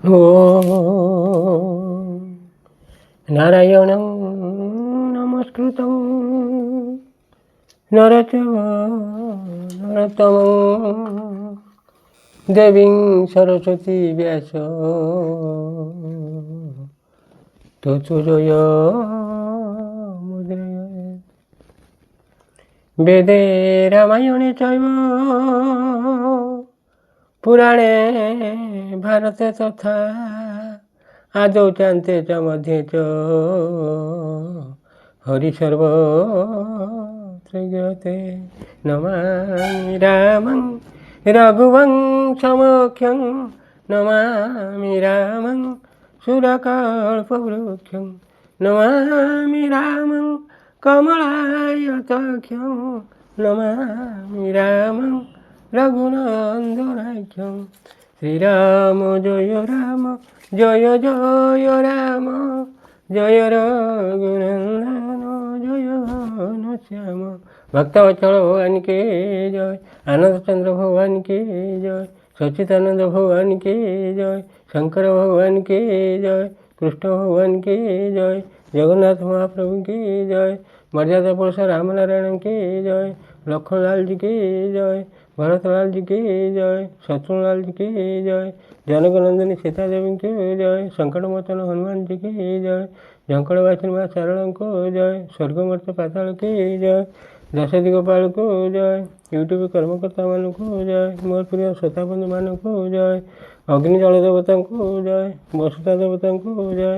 ॐ नारायणं नमस्कृतं नरोत्तमं देवीं सरस्वती व्यास ततो जयमुद्रये वेदे रामायणे चैव पुराणे भारते तथा आदौ चान्ते च मध्ये च हरिसर्वत्रज्ञते नमामि रामं रघुवंशमुख्यं नमामि रामं सुरकल्पवृक्षं नमामि रामं कमलायताख्यं नमामि रामं रघुनन्दनाख्यं श्रीराम जय राम जय जय राम जय रघुनंदन जय घनश्याम। भक्तवत्सल भगवान के जय, आनंद चंद्र भगवान के जय, सच्चिदानंद भगवान के जय, शंकर भगवान के जय, कृष्ण भगवान के जय, जगन्नाथ महाप्रभु के जय, मर्यादा पुरुष राम नारायण के जय, लखनलाल जी के जय, भरतलाल जी के जय, शत्रुलाल जी के जय, जनक नंदिनी सीता देवी के जय, संकट मोचन हनुमान जी के जय, झंकड़वासिनी माँ शारदा को जय, स्वर्गमर्त पाताल के जय, दशरथी गोपाल को जय, यूट्यूब कर्मकर्ता मान को जय, मोर प्रिय श्रोता बंधु मान को जय, अग्नि जल देवता को जय, वसुता देवता को जय,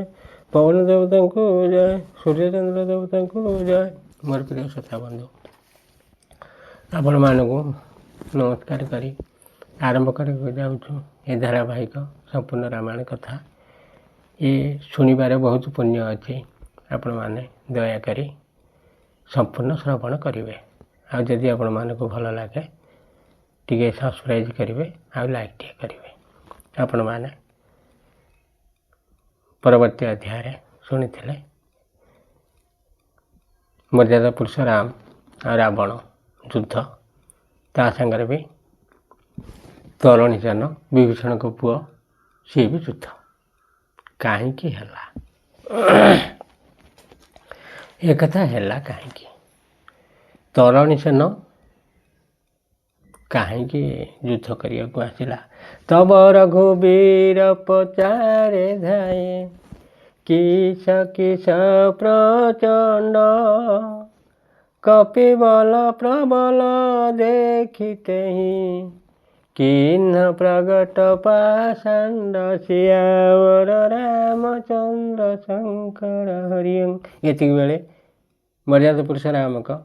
पवन देवता को जय, सूर्यचंद्र देवता को जय। मोर प्रिय श्रोता बंधु आपण मानक नमस्कार करी आरंभ कर जाऊँ ये धारावाहिक संपूर्ण रामायण कथा। ये शुणिबार बहुत पुण्य अच्छे, आपण मैंने दयाकोरी संपूर्ण श्रवण करेंगे। आदि आपण मानक भल लगे टे सब्सक्राइब करेंगे आ लाइक टे करेंगे। आपण मैंने परवर्ती अध्याय शुणी मर्यादा पुरुष राम और रावण युद्ध ता सागर भी तरणीचान विभीषण को पुओ सी भी युद्ध कहीं एक कथा है कहीं तरणीचान कहीं युद्ध करने को आसला। तब रघुवीर पचारे धाये किस किस प्रचंड कपिबल प्रबल देखते ही किन्न प्रगट पाषाण्ड सियावर रामचंद्र शंकर हरियं। ये बेले मर्यादा पुरुष राम का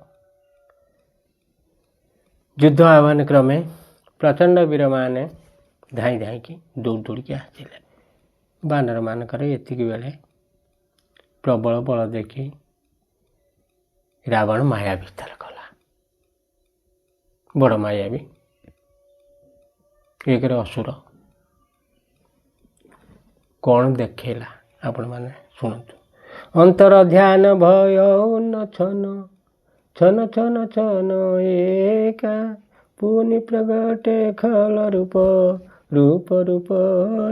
युद्ध आह्वान क्रमे प्रचंड वीर माने धाई धाई की दौड़ दौड़ के आसिले। बानर मानकर ये बेले प्रबल बल देखी रावण माया विस्तार कला। बड़ माया भी एक असुर कौन देखला आपण मैंने शुणु। अंतर ध्यान भय न छन छन छन छन एका पुनि प्रगटे खल रूप रूप रूप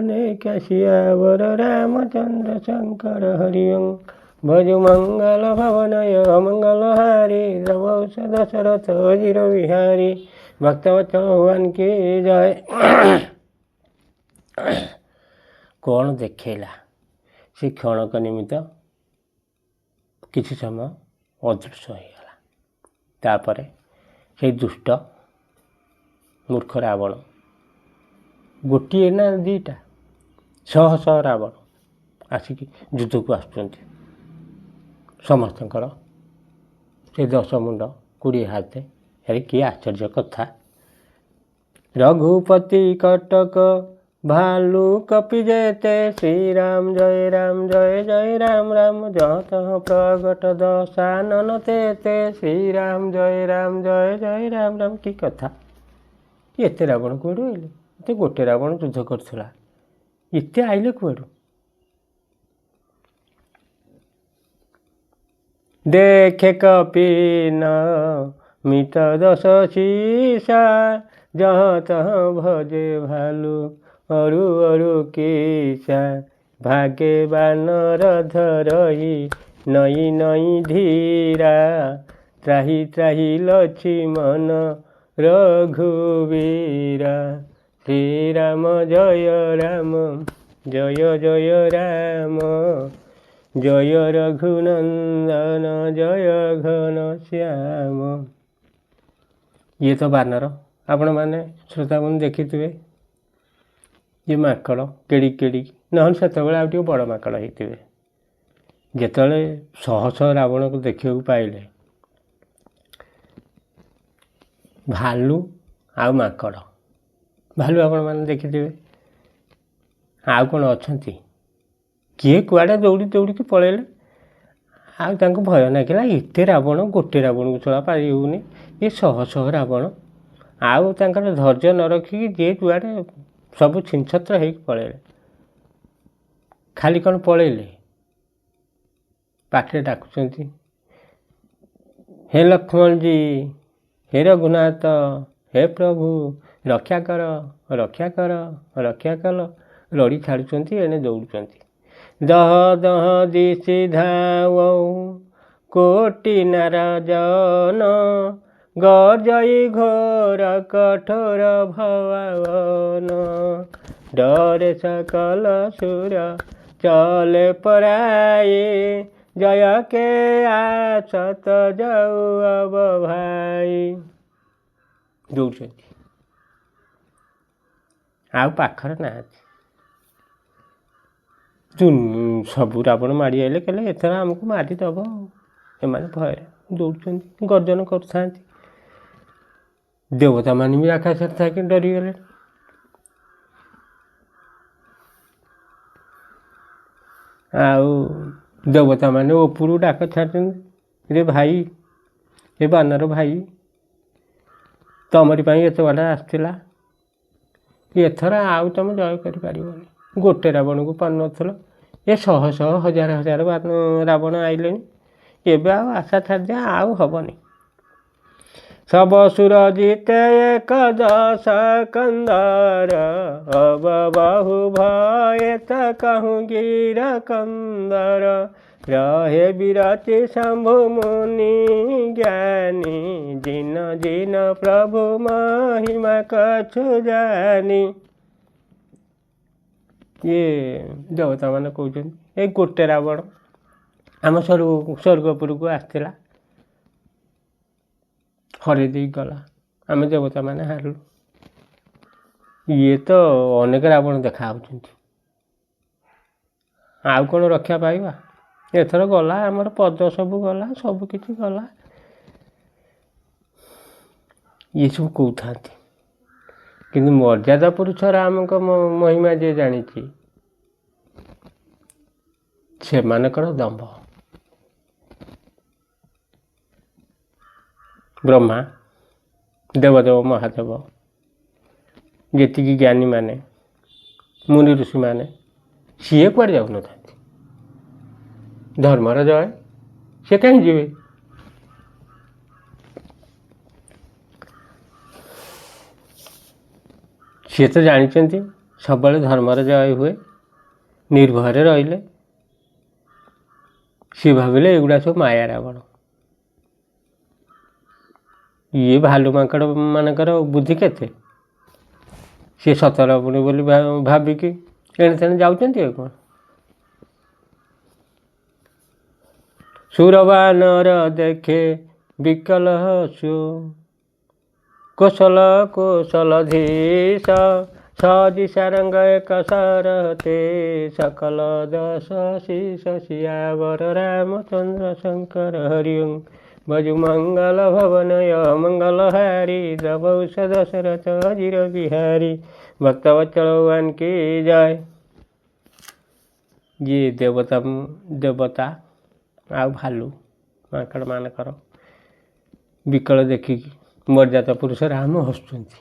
नेका सियावर रामचंद्र शंकर हरियं। भज मंगल भवनय मंगल हारी द्रवौष दशरथ अजिर विहारी। भक्तवत्सल भगवान की जय। कौन देखला से क्षणक निमित्त किसी समय अदृश्य होगला। तापर से दुष्ट मूर्ख रावण गोटे ना दीटा शह शह रावण आसिक युद्ध को आसुँच समस्त से 10 मुंड 20 हाथ। अरे कि आश्चर्य कथा। रघुपति कटक भालू कपि जेते श्री राम जय राम राम जहाँ तहाँ प्रगट दशानन तेते श्री राम जय राम राम। की कथा एते रावण कौड़ू आइले? ये गोटे रावण युद्ध करथुला एते आइले कौड़ू? देखे कपि न मित दश शीशा जहाँ तहाँ भजे भालू ଅରୁ ଅରୁ କିସା ଭାଗେ ବାନର ଧରଇ ନଈ ନଈ ଧୀରା ତ୍ରାହି ତ୍ରାହି ଲକ୍ଷ୍ମଣ ରଘୁବୀରା। ଶ୍ରୀରାମ ଜୟ ରାମ ଜୟ ଜୟ ରାମ ଜୟ ରଘୁନନ୍ଦନ ଜୟ ଘନଶ୍ୟାମ। ଇଏ ତ ବାନର, ଆପଣମାନେ ଶ୍ରୋତାବନ୍ଧୁ ଦେଖିଥିବେ। ଇଏ ମାଙ୍କଡ଼ କେଡ଼ିକି କେଡ଼ିକି, ନହେଲେ ସେତେବେଳେ ଆଉ ଟିକେ ବଡ଼ ମାଙ୍କଡ଼ ହେଇଥିବେ। ଯେତେବେଳେ ଶହ ଶହ ରାବଣକୁ ଦେଖିବାକୁ ପାଇଲେ, ଭାଲୁ ଆଉ ମାଙ୍କଡ଼, ଭାଲୁ ଆପଣମାନେ ଦେଖିଥିବେ। ଆଉ କ'ଣ ଅଛନ୍ତି? କିଏ କୁଆଡ଼େ ଦୌଡ଼ି ଦୌଡ଼ିକି ପଳେଇଲେ। ଆଉ ତାଙ୍କୁ ଭୟ ଲାଗିଲା, ଏତେ ରାବଣ, ଗୋଟେ ରାବଣକୁ ଛଡ଼ା ପାରି ହେଉନି, ଏ ଶହ ଶହ ରାବଣ। ଆଉ ତାଙ୍କର ଧୈର୍ଯ୍ୟ ନ ରଖିକି ଯିଏ ଯୁଆଡ଼େ ସବୁ ଛିନଛତ୍ର ହେଇକି ପଳେଇଲେ। ଖାଲି କ'ଣ ପଳେଇଲେ, ପାଖରେ ଡାକୁଛନ୍ତି, ହେ ଲକ୍ଷ୍ମଣଜୀ, ହେ ରଘୁନାଥ, ହେ ପ୍ରଭୁ, ରକ୍ଷା କର, ରକ୍ଷା କର, ରକ୍ଷା କଲ। ରଡ଼ି ଛାଡ଼ୁଛନ୍ତି, ଏଣେ ଦୌଡ଼ୁଛନ୍ତି। ଦହ ଦହ ଦିଶି ଧାଉଁ କୋଟି ନାରାଜନ ଗର୍ଜଇ ଘୋର କଠୋର ଭବାନ। ଡରେ ସକଲ ସୁର ଚଲେ ପରାଇ ଜୟ କେ ଆସତ ଯାଉ ଅବ ଭାଇ। ଦୌଡ଼ୁଛନ୍ତି, ଆଉ ପାଖରେ ନାହାନ୍ତି। ସବୁ ରାବଣ ମାଡ଼ି ଆଇଲେ, କହିଲେ ଏଥର ଆମକୁ ମାରିଦେବ। ଏମାନେ ଭୟରେ ଦୌଡ଼ୁଛନ୍ତି, ଗର୍ଜନ କରୁଥାନ୍ତି। ଦେବତାମାନେ ବି ଆକାଶରେ ଥାଇକି ଡରିଗଲେ। ଆଉ ଦେବତାମାନେ ଉପରୁ ଡାକ ଛାଡ଼ୁଛନ୍ତି, ରେ ଭାଇ, ଏ ବାନର ଭାଇ, ତମରି ପାଇଁ ଏତେ ବାଟ ଆସିଥିଲା, ଏଥର ଆଉ ତମେ ଜୟ କରିପାରିବନି। ଗୋଟେ ରାବଣକୁ ପାରୁନଥିଲ, ଏ ଶହ ଶହ ହଜାର ହଜାର ରାବଣ ଆଇଲେଣି, ଏବେ ଆଉ ଆଶା ଛାଡ଼ିଦିଅ, ଆଉ ହେବନି। ସବ ସୁର ଜିତେ ଏକ ଦଶ କନ୍ଦର ଅବ ବହୁ ଭୟ ତ କହୁଁ ଗିର କନ୍ଦର। ରହେ ବିରତି ଶମ୍ଭୁ ମୁନି ଜ୍ଞାନୀ ଜିନ ଜିନ ପ୍ରଭୁ ମହିମା କଛୁ ଜାନି। ଇଏ ଦେବତାମାନେ କହୁଛନ୍ତି, ଏ ଗୋଟେ ରାବଣ ଆମ ସ୍ୱର୍ଗପୁରକୁ ଆସିଥିଲା, ହରେଇ ଦେଇକି ଗଲା, ଆମେ ଦେବତାମାନେ ହାରିଲୁ। ଇଏ ତ ଅନେକ ରାବଣ ଦେଖା ହେଉଛନ୍ତି, ଆଉ କ'ଣ ରକ୍ଷା ପାଇବା? ଏଥର ଗଲା, ଆମର ପଦ ସବୁ ଗଲା, ସବୁ କିଛି ଗଲା। ଇଏ ସବୁ କହୁଥାନ୍ତି, କିନ୍ତୁ ମର୍ଯ୍ୟାଦା ପୁରୁଷ ରାମଙ୍କ ମହିମା ଯିଏ ଜାଣିଛି, ସେମାନଙ୍କର ଦମ୍ଭ। ବ୍ରହ୍ମା, ଦେବଦେବ ମହାଦେବ, ଯେତିକି ଜ୍ଞାନୀମାନେ, ମୁନି ଋଷିମାନେ, ସିଏ କୁଆଡ଼େ ଯାଉନଥାନ୍ତି। ଧର୍ମର ଜୟ, ସେ କାହିଁ ଯିବେ? ସିଏ ତ ଜାଣିଛନ୍ତି ସବୁବେଳେ ଧର୍ମର ଜୟ ହୁଏ, ନିର୍ଭୟରେ ରହିଲେ। ସିଏ ଭାବିଲେ ଏଗୁଡ଼ା ସବୁ ମାୟା ରାବଣ। ଇଏ ଭାଲୁ ମାଙ୍କଡ଼ ମାନଙ୍କର ବୁଦ୍ଧି କେତେ, ସିଏ ସତ ରାବଣ ବୋଲି ଭାବିକି ଏଣେ ତେଣେ ଯାଉଛନ୍ତି। ଆଉ କ'ଣ? ସୁରବାନର ଦେଖେ ବିକଲ ହସୁ କୋଶଲ କୋଶଲ ଧୀଶ ସଜି ସାରଙ୍ଗ ଏକ ସରତେ ସକଲ ଦଶ ଶୀଷ ସିୟାବର ରାମଚନ୍ଦ୍ର ଶଙ୍କର ହରିଓಂ ଭଜୁ ମଙ୍ଗଳ ଭବନୟ ମଙ୍ଗଳ ହାରି ଦ୍ରବୌଷ ଦଶରଥ ଅଜିର ବିହାରୀ ଭକ୍ତବତ୍ସଳ ଭଗବାନ କି ଜୟ। ଯିଏ ଦେବତା ଆଉ ଭାଲୁ ମାଙ୍କଡ଼ ମାନଙ୍କର ବିକଳ ଦେଖିକି ମର୍ଯ୍ୟାଦା ପୁରୁଷ ରାମ ହସୁଛନ୍ତି,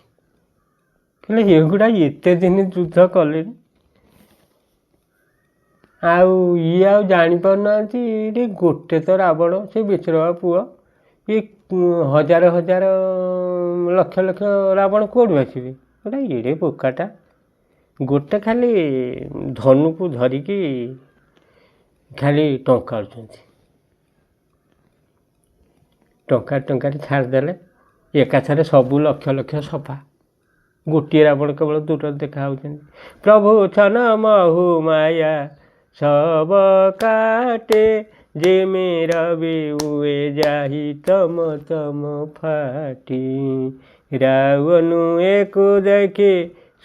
କହିଲେ ଏଗୁଡ଼ା ଏତେ ଦିନ ଯୁଦ୍ଧ କଲେଣି, ଆଉ ଇଏ ଆଉ ଜାଣିପାରୁନାହାନ୍ତି ରେ ଗୋଟେ ତ ରାବଣ, ସେ ବିଶ୍ରବା ପୁଅ, ଇଏ ହଜାର ହଜାର ଲକ୍ଷ ଲକ୍ଷ ରାବଣ କୁଆଡ଼ୁ ଆସିବେ? ଏଇଟା ଏଡ଼େ ବୋକାଟା, ଗୋଟେ ଖାଲି ଧନୁକୁ ଧରିକି ଖାଲି ଟଙ୍କାଉଛନ୍ତି। ଟଙ୍କାରେ ଛାଡ଼ିଦେଲେ ଏକାଥରେ ସବୁ ଲକ୍ଷ ଲକ୍ଷ ସଫା। ଗୋଟିଏ ରାବଣ କେବଳ ଦୂରରେ ଦେଖା ହେଉଛନ୍ତି। ପ୍ରଭୁ ଛନ ମହୁ ମାୟା ସବ କାଟେ, ଯେ ମେରା ବି ହୁଏ ଯାହି ତମ ତମ ଫାଟି। ରାବଣୁ ଏକୁ ଦେଖି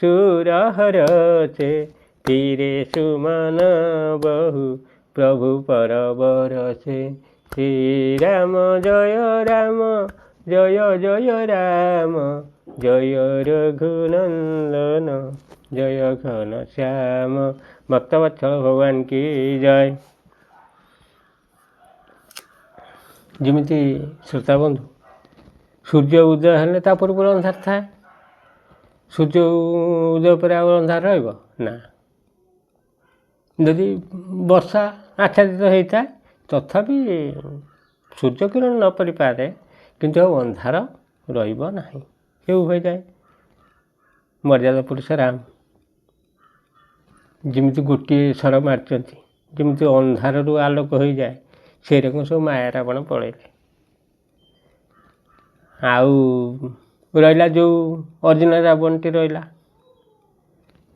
ସୁର ହରସେ, ତୀରେ ସୁମନ ବହୁ ପ୍ରଭୁ ପର ବରସେ। ଶ୍ରୀରାମ ଜୟ ରାମ ଜୟ ଜୟ ରାମ, ଜୟ ରଘୁନନ୍ଦନ ଜୟ ଘନଶ୍ୟାମ। ଭକ୍ତବତ୍ସଳ ଭଗବାନ କି ଜୟ। ଯେମିତି ଶ୍ରୋତା ବନ୍ଧୁ, ସୂର୍ଯ୍ୟ ଉଦୟ ହେଲେ ତା ପୂର୍ବରୁ ଅନ୍ଧାର ଥାଏ। ସୂର୍ଯ୍ୟ ଉଦୟ ପରେ ଆଉ ଅନ୍ଧାର ରହିବ ନା। ଯଦି ବର୍ଷା ଆଚ୍ଛାଦିତ ହେଇଥାଏ ତଥାପି ସୂର୍ଯ୍ୟ କିରଣ ନ ପଡ଼ିପାରେ, କିନ୍ତୁ ଆଉ ଅନ୍ଧାର ରହିବ ନାହିଁ। ସେ ଉଭୟଯାଏ। ମର୍ଯ୍ୟାଦା ପୁରୁଷ ରାମ ଯେମିତି ଗୋଟିଏ ସ୍ୱର ମାରିଛନ୍ତି, ଯେମିତି ଅନ୍ଧାରରୁ ଆଲୋକ ହୋଇଯାଏ, ସେଇରକମ ସବୁ ମାୟା ରାବଣ ପଳେଇଲେ। ଆଉ ରହିଲା ଯେଉଁ ଅର୍ଜୁନ ରାବଣଟି ରହିଲା।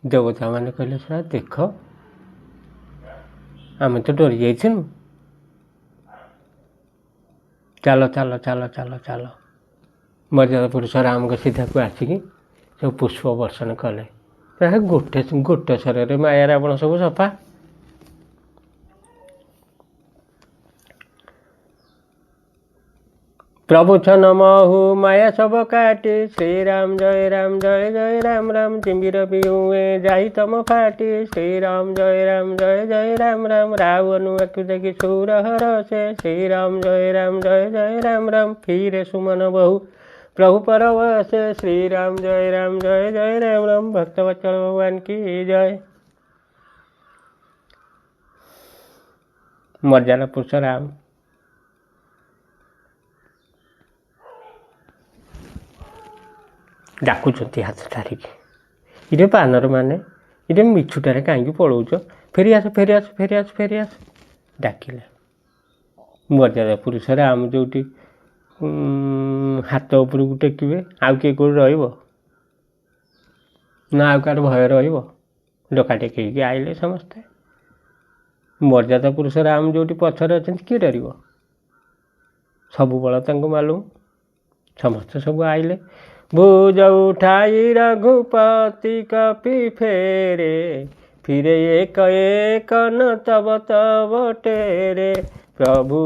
ଦେବତାମାନେ କହିଲେ ଶଳା ଦେଖ, ଆମେ ତ ଡରି ଯାଇଥିଲୁ, ଚାଲ ଚାଲ ଚାଲ ଚାଲ ଚାଲ। ମର୍ଯ୍ୟାଦା ପୁରୁଷ ରାମଙ୍କ ସିଧାକୁ ଆସିକି ସବୁ ପୁଷ୍ପ ବର୍ଷଣ କଲେ। ପ୍ରାୟ ଗୋଟେ ସ୍ୱରରେ ମାୟା ରାବଣ ସବୁ ସଫା। ପ୍ରଭୁ ଛନ ମହୁ ମାୟା ସବ କାଟି, ଶ୍ରୀରାମ ଜୟ ରାମ ଜୟ ଜୟ ରାମ ରାମ, ଚିମ୍ବିର ବି ହୁଏ ଯାଇ ତମ ଫାଟି। ଶ୍ରୀରାମ ଜୟ ରାମ ଜୟ ଜୟ ରାମ ରାମ, ରାବଣୁ ଏକୁ ଦେଖି ସୁର ହରସେ। ଶ୍ରୀରାମ ଜୟ ରାମ ଜୟ ଜୟ ରାମ ରାମ, ଫିରେ ସୁମନ ବହୁ ପ୍ରଭୁ ପର ବରସେ। ଶ୍ରୀରାମ ଜୟ ରାମ ଜୟ ଜୟ ରାମ ରାମ, ଭକ୍ତବତ୍ସଳ ଭଗବାନ କି ଜୟ। ମର୍ଯ୍ୟାଦା ପୁରୁଷ ରାମ ଡାକୁଛନ୍ତି ହାତ ଠାରିକି, ଇରେ ବାନର ମାନେ, ଇରେ ମିଛୁଟାରେ କାହିଁକି ପଳଉଛ, ଫେରିଆସ ଫେରିଆସ ଫେରିଆସ ଫେରିଆସ ଡାକିଲେ। ମର୍ଯ୍ୟାଦା ପୁରୁଷ ରାମ ଯେଉଁଠି ହାତ ଉପରକୁ ଟେକିବେ, ଆଉ କିଏ କେଉଁଠି ରହିବ ନା ଆଉ କାହାର ଭୟ ରହିବ? ଡକା ଟେକେଇକି ଆଇଲେ ସମସ୍ତେ। ମର୍ଯ୍ୟାଦା ପୁରୁଷ ରାମ ଯେଉଁଠି ପଛରେ ଅଛନ୍ତି, କିଏ ଡରିବ? ସବୁ ବଳ ତାଙ୍କୁ ମାଲୁମ। ସମସ୍ତେ ସବୁ ଆଇଲେ। ଭୁଜ ଉଠାଇ ରଘୁପତି କପି ଫେରେ, ଫିରେ ଏକ ଏକ ନ ତବ ତବ ଟେରେ। ପ୍ରଭୁ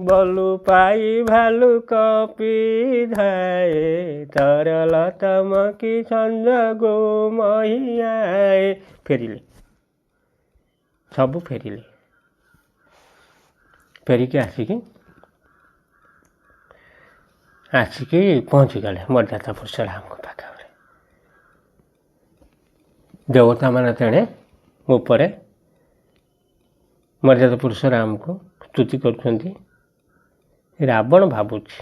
ବଲୁ ପାଇ ଭାଲୁ କପି ଧାଏ, ତରଲ ତମକି ସଂଯୋଗ ମହିଆଏ। ଫେରିଲେ, ସବୁ ଫେରିଲେ। ଫେରିକି ଆସିକି ପହଞ୍ଚିଗଲେ ମର୍ଯ୍ୟାଦା ପୁରୁଷ ରାମଙ୍କ ପାଖରେ। ଦେବତାମାନେ ତେଣେ ଉପରେ ମର୍ଯ୍ୟାଦା ପୁରୁଷ ରାମକୁ ସ୍ତୁତି କରୁଛନ୍ତି। ରାବଣ ଭାବୁଛି,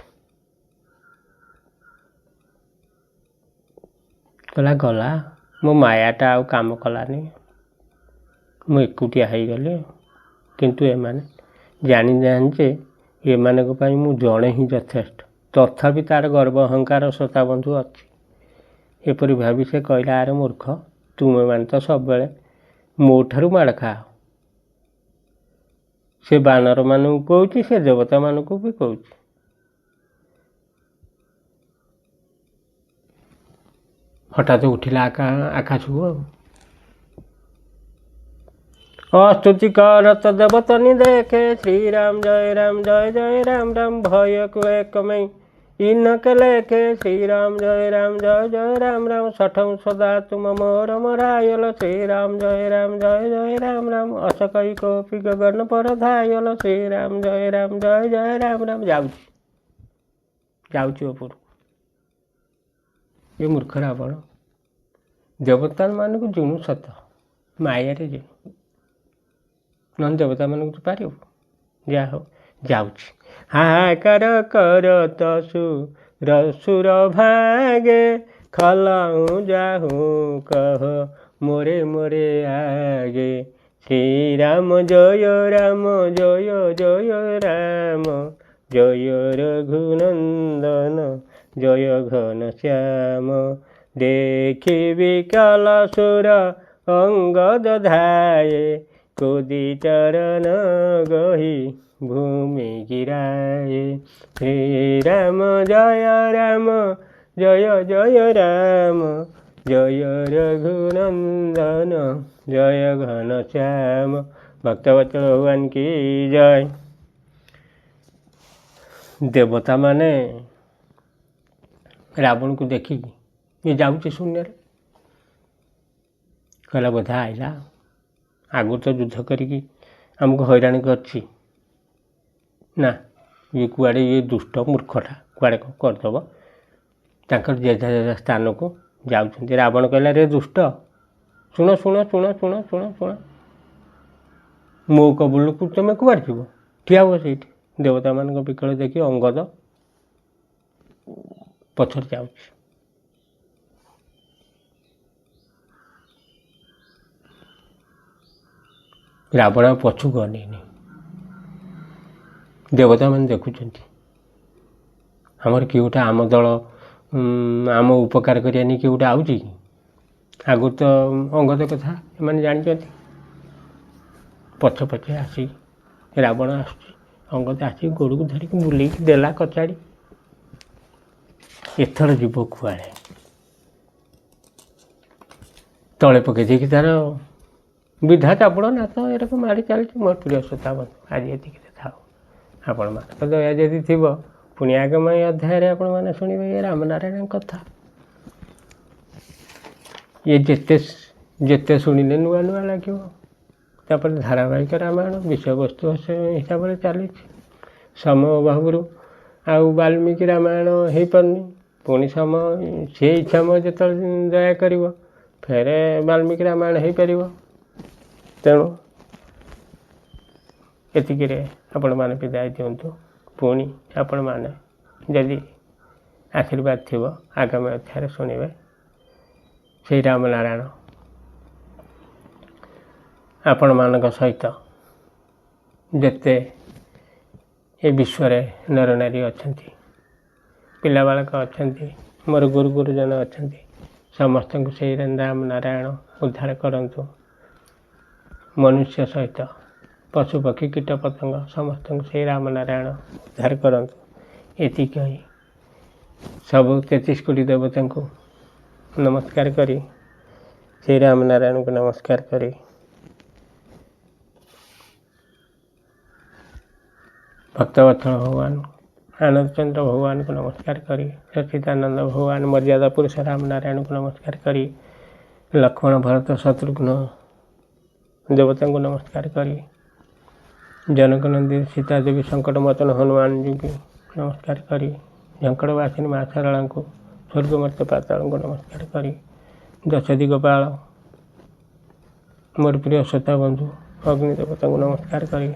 କହିଲା ଗଲା, ମୋ ମାୟାଟା ଆଉ କାମ କଲାନି, ମୁଁ ଏକୁଟିଆ ହେଇଗଲି। କିନ୍ତୁ ଏମାନେ ଜାଣିନାହାନ୍ତି ଯେ ଏମାନଙ୍କ ପାଇଁ ମୁଁ ଜଣେ ହିଁ ଯଥେଷ୍ଟ। ତଥାପି ତାର ଗର୍ବ ଅହଙ୍କାର ଶ୍ରୋତା ବନ୍ଧୁ ଅଛି। ଏପରି ଭାବି ସେ କହିଲା, ଆରେ ମୂର୍ଖ, ତୁମେମାନେ ତ ସବୁବେଳେ ମୋ ଠାରୁ ମାଡ଼ ଖାଅ। ସେ ବାନରମାନଙ୍କୁ କହୁଛି, ସେ ଦେବତାମାନଙ୍କୁ ବି କହୁଛି। ହଠାତ୍ ଉଠିଲା ଆକାଶକୁ ଆଉ ଅସ୍ତୁତି କରତ ଦେବତନି ଦେଖେ। ଶ୍ରୀରାମ ଜୟ ରାମ ଜୟ ଜୟ ରାମ ରାମ, ଭୟକୁ ଏକମଇ ଇନକେ ଲେଖେ। ଶ୍ରୀରାମ ଜୟ ରାମ ଜୟ ଜୟ ରାମ ରାମ, ସଠଂ ସଦା ତୁମ ମୋର ମରାୟଲ। ଶ୍ରୀରାମ ଜୟ ରାମ ଜୟ ଜୟ ରାମ ରାମ, ଅସକଇ କୋପି ଗଗନ ପର ଧାୟଲ। ଶ୍ରୀରାମ ଜୟ ରାମ ଜୟ ଜୟ ରାମ ରାମ। ଯାଉଛି ଉପରୁ। ଏ ମୂର୍ଖ ରାବଣ ଦେବତାମାନଙ୍କୁ ଜିଣୁ ସତ, ମାୟାରେ ଜିଣୁ, ନହେଲେ ଦେବତାମାନଙ୍କୁ ତୁ ପାରିବୁ? ଯାହା ହଉ ଯାଉଛି। ହାହାକାର କର ସୁର ଭାଗେ, ଖଲାଉଁ ଯାହୁଁ କହ मोरे मोरे आगे। श्री राम जय राम जय जय राम जय रघुनंदन जय घन श्याम। देखि विकल सुर अंगद धाये कोदि चरण गही भूमि गिराए। श्री राम जय जय राम जय रघुनंदन जय घन श्याम। भक्तवत्सल भगवान की जय। देवता माने रावण को देखिकी ये जाऊँचे शून्य कहला बोधा आइला आगु तो युद्ध करिकी आमको हैरान करछि ना ये कुआड़े ये दुष्ट मूर्खटा कुआड़े करदेव तांकर जेझा जेझा स्थान को जाउछन्ति। रावण कहला रे दुष्ट शुण शुण शुण शुण शुण शुण मो कबुल को तुम कुआड़े जीव ठिया हो ସେଇଠି। देवता मान विकल देखी अंगद पछर जाउछि। रावण पछुक अनेनी देवता मान देखुंट आमर कि गोटे आम दल आम उपकार करनी कि गोटे आउची आगु तो अंगद कथा एम जानते पछ पछे आसी रावण आसुची अंगद आसी गोड़ को धरिक बुलेक देला कचाड़ी एथर जीव कुआड़े तले पकई देखी तार विधा चापड़ नाच एरक मारी चलती। मोर प्रिय श्रोता बंधु आज ये था आपण मान दया जदि थी पुणी आगमय अध्याय आपण मैंने शुणे ये रामनारायण कथा ये जिते जिते शुणिले नुआ नुआ लगे। तापर धारावाहिक रामायण विषय वस्तु हिसाब से चली समय अभाव आउ वाल्मीकि रामायण हो पारनी पुणी समय से इच्छा मो जो दया कर फेरे वाल्मीकि रामायण हो पार तेणु एतिकिरे आपण मैंने विदाय दिंतु। पुणी आपण मैंने जदि आशीर्वाद थी आगामी अध्याय शुणे श्री रामनारायण आपण मान सहित जेते ए विश्व नर नारी अच्छा पिला बालक अच्छा मोर गुरु गुरुजन अच्छा समस्त को से राम नारायण उद्धार करंतु। मनुष्य सहित पशु पक्षी कीट पतंग समस्त को से राम नारायण उद्धार करंतु। एति कही सब 33 कोटी देवता को नमस्कार करी श्री राम नारायण को नमस्कार करी भक्तवत्सल भगवान आनंद चंद्र भगवान को नमस्कार करी सच्चिदानंद भगवान मर्यादा पुरुष राम नारायण को नमस्कार करी लक्ष्मण भरत शत्रुघ्न देवता को नमस्कार करी जनक नंदी सीता देवी संकट मोचन हनुमान जी की नमस्कार करी झंकड़वासिनी माँ सरला को स्वर्गमर्त्य पाताल को नमस्कार करी दश दिगपाल मोर प्रिय श्रोता बंधु अग्नि देवता को नमस्कार करी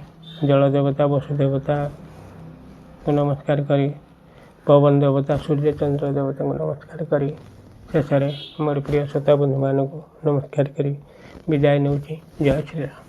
जल देवता वसु देवता को नमस्कार करी पवन देवता सूर्य चंद्र देवता को नमस्कार करी शेष मोर प्रिय श्रोता बंधु मान को नमस्कार करी विदाय नौची। जय श्री राम।